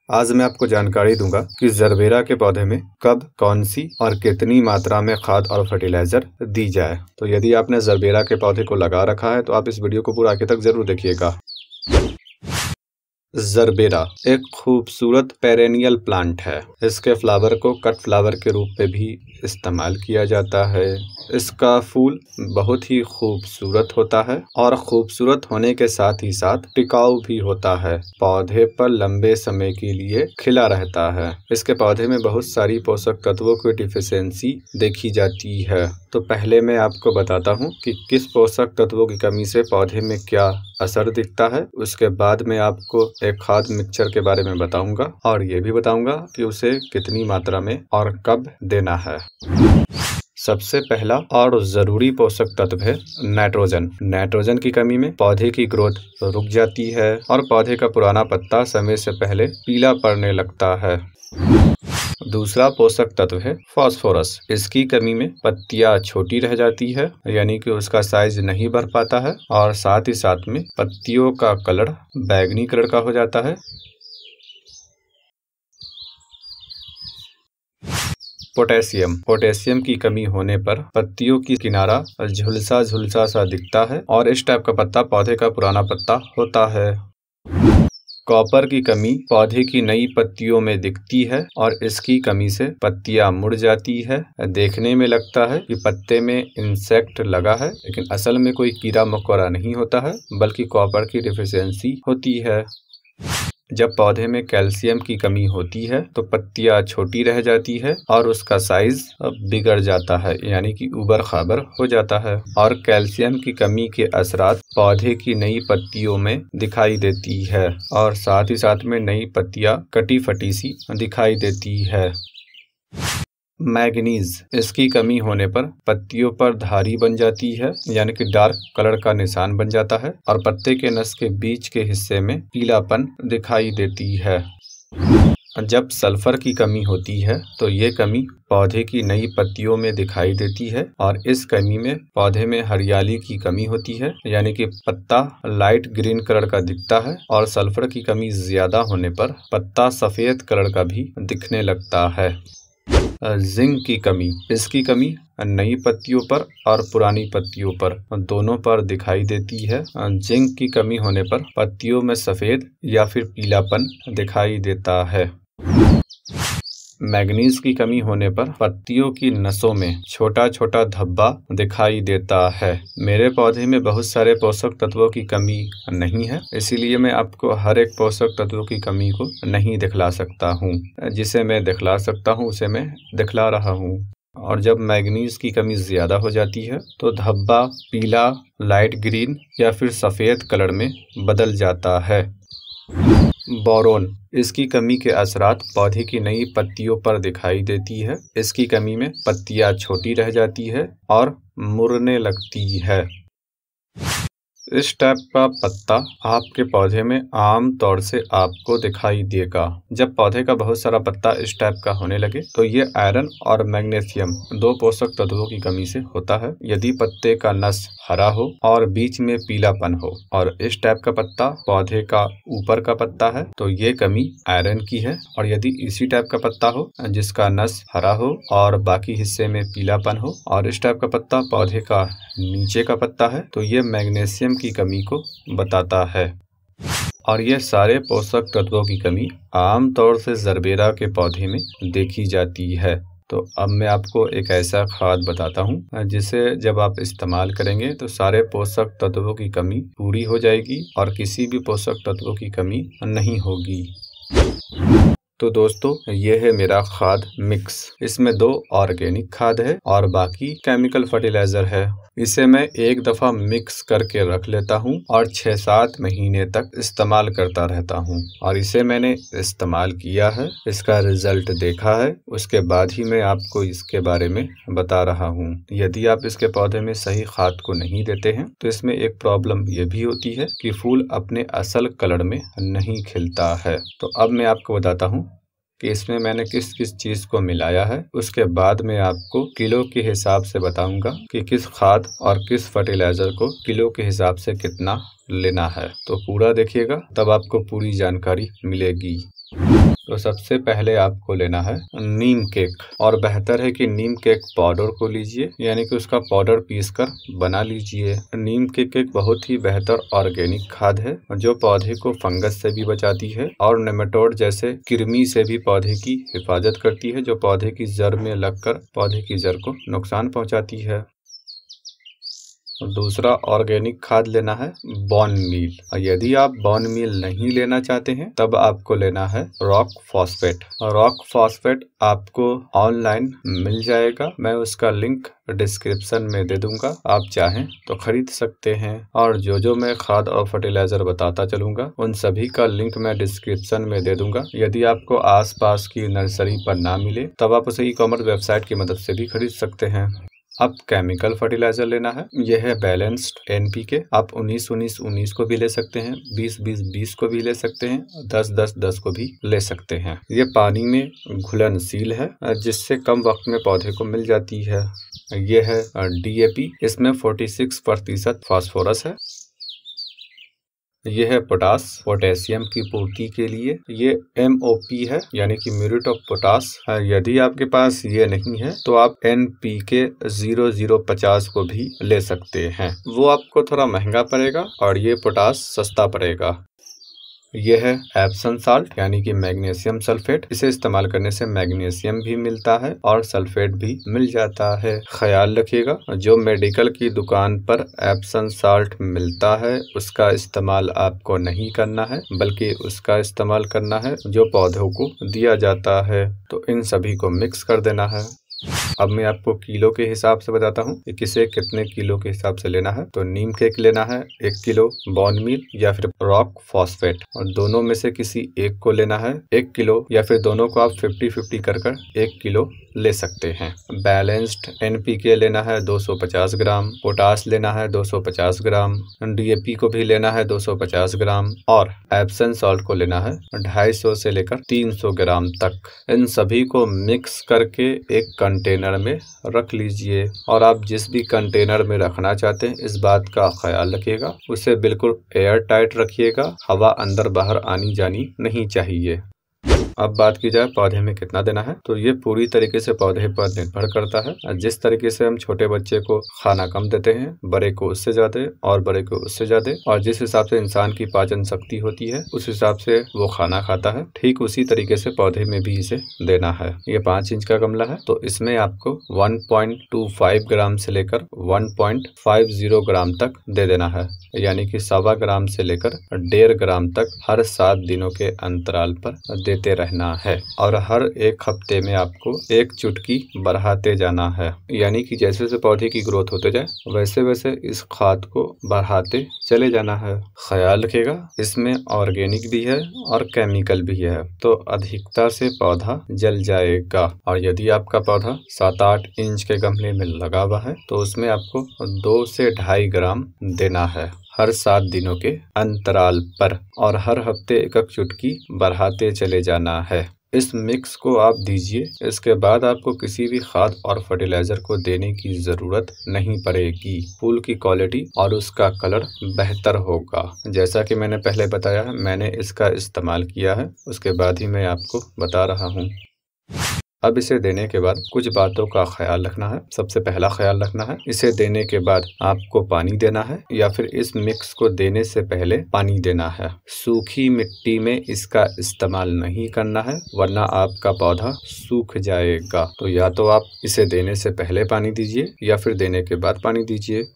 आज मैं आपको जानकारी दूंगा कि जरबेरा के पौधे में कब, कौन सी और कितनी मात्रा में खाद और फर्टिलाइजर दी जाए। तो यदि आपने जरबेरा के पौधे को लगा रखा है तो आप इस वीडियो को पूरा आखिर तक जरूर देखिएगा। जरबेरा एक खूबसूरत पेरेनियल प्लांट है। इसके फ्लावर को कट फ्लावर के रूप में भी इस्तेमाल किया जाता है। इसका फूल बहुत ही खूबसूरत होता है और खूबसूरत होने के साथ ही साथ टिकाऊ भी होता है। पौधे पर लंबे समय के लिए खिला रहता है। इसके पौधे में बहुत सारी पोषक तत्वों की डिफिशियंसी देखी जाती है। तो पहले मैं आपको बताता हूँ कि किस पोषक तत्वों की कमी से पौधे में क्या असर दिखता है। उसके बाद मैं आपको एक खाद मिक्सचर के बारे में बताऊंगा और ये भी बताऊंगा कि उसे कितनी मात्रा में और कब देना है। सबसे पहला और जरूरी पोषक तत्व है नाइट्रोजन। नाइट्रोजन की कमी में पौधे की ग्रोथ रुक जाती है और पौधे का पुराना पत्ता समय से पहले पीला पड़ने लगता है। दूसरा पोषक तत्व है फास्फोरस। इसकी कमी में पत्तियां छोटी रह जाती है, यानी कि उसका साइज नहीं बढ़ पाता है और साथ ही साथ में पत्तियों का कलर बैंगनी कलर का हो जाता है। पोटेशियम की कमी होने पर पत्तियों की किनारा झुलसा झुलसा सा दिखता है और इस टाइप का पत्ता पौधे का पुराना पत्ता होता है। कॉपर की कमी पौधे की नई पत्तियों में दिखती है और इसकी कमी से पत्तियां मुड़ जाती है। देखने में लगता है कि पत्ते में इंसेक्ट लगा है, लेकिन असल में कोई कीड़ा मकोड़ा नहीं होता है, बल्कि कॉपर की डिफिशियंसी होती है। जब पौधे में कैल्शियम की कमी होती है तो पत्तियां छोटी रह जाती है और उसका साइज बिगड़ जाता है, यानी कि उबर खाबर हो जाता है। और कैल्शियम की कमी के असरात पौधे की नई पत्तियों में दिखाई देती है और साथ ही साथ में नई पत्तियां कटी फटी सी दिखाई देती है। मैग्नीज, इसकी कमी होने पर पत्तियों पर धारी बन जाती है, यानी कि डार्क कलर का निशान बन जाता है और पत्ते के नस के बीच के हिस्से में पीलापन दिखाई देती है। जब सल्फर की कमी होती है तो ये कमी पौधे की नई पत्तियों में दिखाई देती है और इस कमी में पौधे में हरियाली की कमी होती है, यानी कि पत्ता लाइट ग्रीन कलर का दिखता है और सल्फर की कमी ज्यादा होने पर पत्ता सफेद कलर का भी दिखने लगता है। जिंक की कमी, इसकी कमी नई पत्तियों पर और पुरानी पत्तियों पर दोनों पर दिखाई देती है। जिंक की कमी होने पर पत्तियों में सफेद या फिर पीलापन दिखाई देता है। मैग्नीज की कमी होने पर पत्तियों की नसों में छोटा छोटा धब्बा दिखाई देता है। मेरे पौधे में बहुत सारे पोषक तत्वों की कमी नहीं है, इसीलिए मैं आपको हर एक पोषक तत्वों की कमी को नहीं दिखला सकता हूँ। जिसे मैं दिखला सकता हूँ उसे मैं दिखला रहा हूँ। और जब मैग्नीज की कमी ज्यादा हो जाती है तो धब्बा पीला, लाइट ग्रीन या फिर सफेद कलर में बदल जाता है। बोरोन, इसकी कमी के असरात पौधे की नई पत्तियों पर दिखाई देती है। इसकी कमी में पत्तियां छोटी रह जाती है और मुड़ने लगती है। इस टाइप का पत्ता आपके पौधे में आम तौर से आपको दिखाई देगा। जब पौधे का बहुत सारा पत्ता इस टाइप का होने लगे तो ये आयरन और मैग्नीशियम दो पोषक तत्वों की कमी से होता है। यदि पत्ते का नस हरा हो और बीच में पीलापन हो और इस टाइप का पत्ता पौधे का ऊपर का पत्ता है तो ये कमी आयरन की है। और यदि इसी टाइप का पत्ता हो जिसका नस हरा हो और बाकी हिस्से में पीलापन हो और इस टाइप का पत्ता पौधे का नीचे का पत्ता है तो ये मैग्नीशियम की कमी को बताता है। और ये सारे पोषक तत्वों की कमी आमतौर से जरबेरा के पौधे में देखी जाती है। तो अब मैं आपको एक ऐसा खाद बताता हूँ जिसे जब आप इस्तेमाल करेंगे तो सारे पोषक तत्वों की कमी पूरी हो जाएगी और किसी भी पोषक तत्वों की कमी नहीं होगी। तो दोस्तों ये है मेरा खाद मिक्स। इसमें 2 ऑर्गेनिक खाद है और बाकी केमिकल फर्टिलाइजर है। इसे मैं एक दफा मिक्स करके रख लेता हूँ और 6-7 महीने तक इस्तेमाल करता रहता हूँ। और इसे मैंने इस्तेमाल किया है, इसका रिजल्ट देखा है, उसके बाद ही मैं आपको इसके बारे में बता रहा हूँ। यदि आप इसके पौधे में सही खाद को नहीं देते हैं तो इसमें एक प्रॉब्लम ये भी होती है कि फूल अपने असल कलर में नहीं खिलता है। तो अब मैं आपको बताता हूँ कि इसमें मैंने किस किस चीज को मिलाया है। उसके बाद मैं आपको किलो के हिसाब से बताऊंगा कि किस खाद और किस फर्टिलाइजर को किलो के हिसाब से कितना लेना है। तो पूरा देखिएगा तब आपको पूरी जानकारी मिलेगी। तो सबसे पहले आपको लेना है नीम केक, और बेहतर है कि नीम केक पाउडर को लीजिए, यानी कि उसका पाउडर पीसकर बना लीजिए। नीम केक एक बहुत ही बेहतर ऑर्गेनिक खाद है जो पौधे को फंगस से भी बचाती है और नेमेटोड जैसे कृमि से भी पौधे की हिफाजत करती है, जो पौधे की जड़ में लगकर पौधे की जड़ को नुकसान पहुंचाती है। दूसरा ऑर्गेनिक खाद लेना है बोन मील, और यदि आप बोन मील नहीं लेना चाहते हैं तब आपको लेना है रॉक फॉस्फेट। रॉक फॉस्फेट आपको ऑनलाइन मिल जाएगा, मैं उसका लिंक डिस्क्रिप्शन में दे दूंगा, आप चाहें तो खरीद सकते हैं। और जो मैं खाद और फर्टिलाइजर बताता चलूंगा उन सभी का लिंक मैं डिस्क्रिप्शन में दे दूंगा। यदि आपको आसपास की नर्सरी पर ना मिले तब आप उसे ई-कॉमर्स वेबसाइट की मदद से भी खरीद सकते हैं। अब केमिकल फर्टिलाइजर लेना है, यह है बैलेंस्ड एनपीके। आप 19-19-19 को भी ले सकते हैं, 20-20-20 को भी ले सकते हैं, 10-10-10 को भी ले सकते हैं। ये पानी में घुलनशील है जिससे कम वक्त में पौधे को मिल जाती है। यह है डीएपी, इसमें 46% फास्फोरस है। यह है पोटास, पोटेशियम की पूर्ति के लिए। ये MOP है, यानी कि म्यूरेट ऑफ पोटास। यदि आपके पास ये नहीं है तो आप NPK 0050 को भी ले सकते हैं, वो आपको थोड़ा महंगा पड़ेगा और ये पोटास सस्ता पड़ेगा। यह है एप्सम साल्ट, यानी कि मैग्नीशियम सल्फेट। इसे इस्तेमाल करने से मैग्नीशियम भी मिलता है और सल्फेट भी मिल जाता है। ख्याल रखिएगा, जो मेडिकल की दुकान पर एप्सम साल्ट मिलता है उसका इस्तेमाल आपको नहीं करना है, बल्कि उसका इस्तेमाल करना है जो पौधों को दिया जाता है। तो इन सभी को मिक्स कर देना है। अब मैं आपको किलो के हिसाब से बताता हूँ कि किसे कितने किलो के हिसाब से लेना है। तो नीम केक लेना है 1 किलो, बोन मील या फिर रॉक फॉस्फेट, और दोनों में से किसी एक को लेना है 1 किलो, या फिर दोनों को आप 50-50 कर 1 किलो ले सकते हैं। बैलेंस्ड NPK लेना है 250 ग्राम, पोटास लेना है 250 ग्राम, DAP को भी लेना है 250 ग्राम, और एप्सम सॉल्ट को लेना है 250 से लेकर 300 ग्राम तक। इन सभी को मिक्स करके एक कंटेनर में रख लीजिए, और आप जिस भी कंटेनर में रखना चाहते हैं इस बात का ख्याल रखिएगा, उसे बिल्कुल एयर टाइट रखिएगा, हवा अंदर बाहर आनी जानी नहीं चाहिए। अब बात की जाए पौधे में कितना देना है, तो ये पूरी तरीके से पौधे पर निर्भर करता है। जिस तरीके से हम छोटे बच्चे को खाना कम देते हैं, बड़े को उससे ज्यादा और बड़े को उससे ज्यादा, और जिस हिसाब से इंसान की पाचन शक्ति होती है उस हिसाब से वो खाना खाता है, ठीक उसी तरीके से पौधे में भी इसे देना है। ये 5 इंच का गमला है, तो इसमें आपको 1.25 ग्राम से लेकर 1.50 ग्राम तक दे देना है, यानी कि 1.25 ग्राम से लेकर 1.5 ग्राम तक हर 7 दिनों के अंतराल पर देते रहना है। और हर 1 हफ्ते में आपको 1 चुटकी बढ़ाते जाना है, यानी कि जैसे जैसे पौधे की ग्रोथ होते जाए वैसे वैसे इस खाद को बढ़ाते चले जाना है। ख्याल रखिएगा, इसमें ऑर्गेनिक भी है और केमिकल भी है, तो अधिकता से पौधा जल जाएगा। और यदि आपका पौधा 7-8 इंच के गमले में लगा हुआ है तो उसमें आपको 2 से 2.5 ग्राम देना है हर 7 दिनों के अंतराल पर, और हर हफ्ते 1 चुटकी बढ़ाते चले जाना है। इस मिक्स को आप दीजिए, इसके बाद आपको किसी भी खाद और फर्टिलाइजर को देने की जरूरत नहीं पड़ेगी। फूल की क्वालिटी और उसका कलर बेहतर होगा। जैसा कि मैंने पहले बताया है, मैंने इसका इस्तेमाल किया है, उसके बाद ही मैं आपको बता रहा हूँ। अब इसे देने के बाद कुछ बातों का ख्याल रखना है। सबसे पहला ख्याल रखना है, इसे देने के बाद आपको पानी देना है, या फिर इस मिक्स को देने से पहले पानी देना है। सूखी मिट्टी में इसका इस्तेमाल नहीं करना है, वरना आपका पौधा सूख जाएगा। तो या तो आप इसे देने से पहले पानी दीजिए या फिर देने के बाद पानी दीजिए।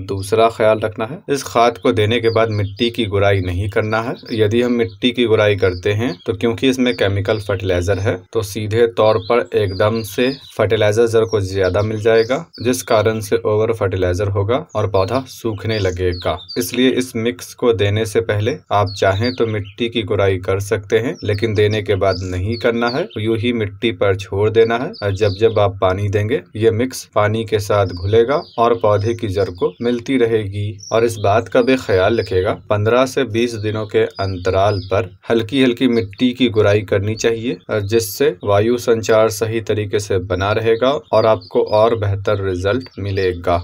दूसरा ख्याल रखना है, इस खाद को देने के बाद मिट्टी की गुड़ाई नहीं करना है। यदि हम मिट्टी की गुड़ाई करते हैं तो क्योंकि इसमें केमिकल फर्टिलाइजर है तो सीधे तौर पर एकदम से फर्टिलाइजर जड़ को ज्यादा मिल जाएगा, जिस कारण से ओवर फर्टिलाइजर होगा और पौधा सूखने लगेगा। इसलिए इस मिक्स को देने से पहले आप चाहें तो मिट्टी की गुड़ाई कर सकते हैं, लेकिन देने के बाद नहीं करना है, यूं ही मिट्टी पर छोड़ देना है। जब जब आप पानी देंगे ये मिक्स पानी के साथ घुलेगा और पौधे की जड़ को मिलती रहेगी। और इस बात का भी ख्याल रखेगा, 15 से 20 दिनों के अंतराल पर हल्की हल्की मिट्टी की गुड़ाई करनी चाहिए, जिससे वायु संचार सही तरीके से बना रहेगा और आपको और बेहतर रिजल्ट मिलेगा।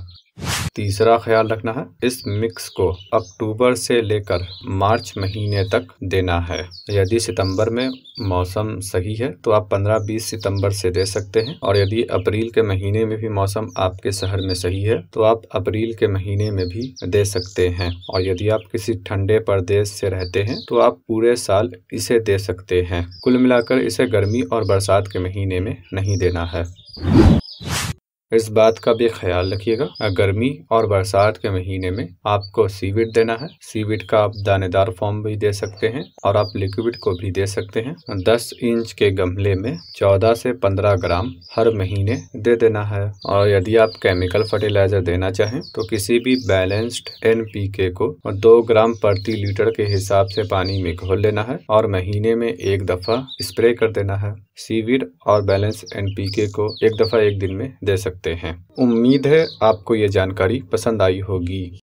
तीसरा ख्याल रखना है, इस मिक्स को अक्टूबर से लेकर मार्च महीने तक देना है। यदि सितंबर में मौसम सही है तो आप 15-20 सितंबर से दे सकते हैं, और यदि अप्रैल के महीने में भी मौसम आपके शहर में सही है तो आप अप्रैल के महीने में भी दे सकते हैं। और यदि आप किसी ठंडे प्रदेश से रहते हैं तो आप पूरे साल इसे दे सकते हैं। कुल मिलाकर इसे गर्मी और बरसात के महीने में नहीं देना है। इस बात का भी ख्याल रखिएगा, गर्मी और बरसात के महीने में आपको सीवीड देना है। सीवीड का आप दानेदार फॉर्म भी दे सकते हैं और आप लिक्विड को भी दे सकते हैं। 10 इंच के गमले में 14 से 15 ग्राम हर महीने दे देना है। और यदि आप केमिकल फर्टिलाइजर देना चाहें तो किसी भी बैलेंस्ड NPK को 2 ग्राम प्रति लीटर के हिसाब से पानी में घोल लेना है और महीने में एक दफा स्प्रे कर देना है। सीवीड और बैलेंस NPK को एक दफा एक दिन में दे सकते हैं। उम्मीद है आपको ये जानकारी पसंद आई होगी।